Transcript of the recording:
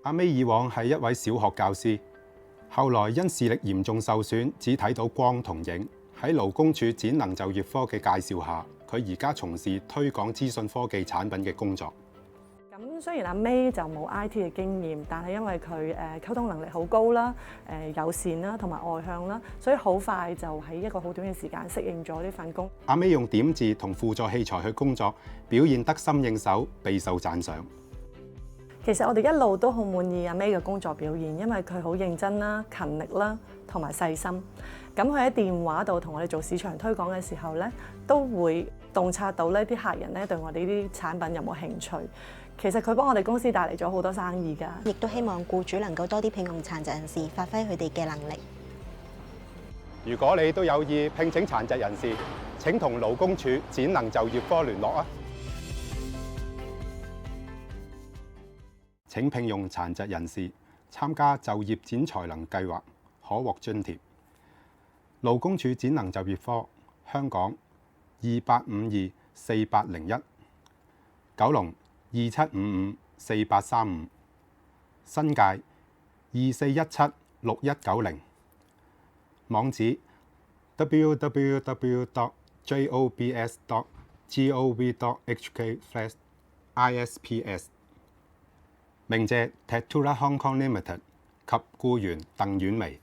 阿 May 以往係一位小學教師，後來因視力嚴重受損，只睇到光同影。喺勞工處展能就業科嘅介紹下，佢而家從事推廣資訊科技產品嘅工作。咁雖然阿 May 就冇 IT 嘅經驗，但係因為佢溝通能力好高啦、友善啦同埋外向啦，所以好快就喺一個好短嘅時間適應咗呢份工。阿 May 用點字同輔助器材去工作，表現得心應手，備受讚賞。其實我哋一路都好滿意阿 May 嘅工作表現，因為佢好認真啦、勤力啦同埋細心。咁佢喺電話度同我哋做市場推廣嘅時候咧，都會洞察到呢啲客人咧對我哋呢啲產品有冇興趣。其實佢幫我哋公司帶嚟咗好多生意㗎。亦都希望僱主能夠多啲聘用殘疾人士，發揮佢哋嘅能力。如果你都有意聘請殘疾人士，請同勞工處展能就業科聯絡啊！請聘用殘疾人士參加就業展才能計劃，可獲津貼。勞工處展能就業科，香港28524801，九龍27554835，新界24176190，網址 www.jobs.gov.hk/isps。鳴謝 Tattoola Hong Kong Limited 及僱員鄧婉薇。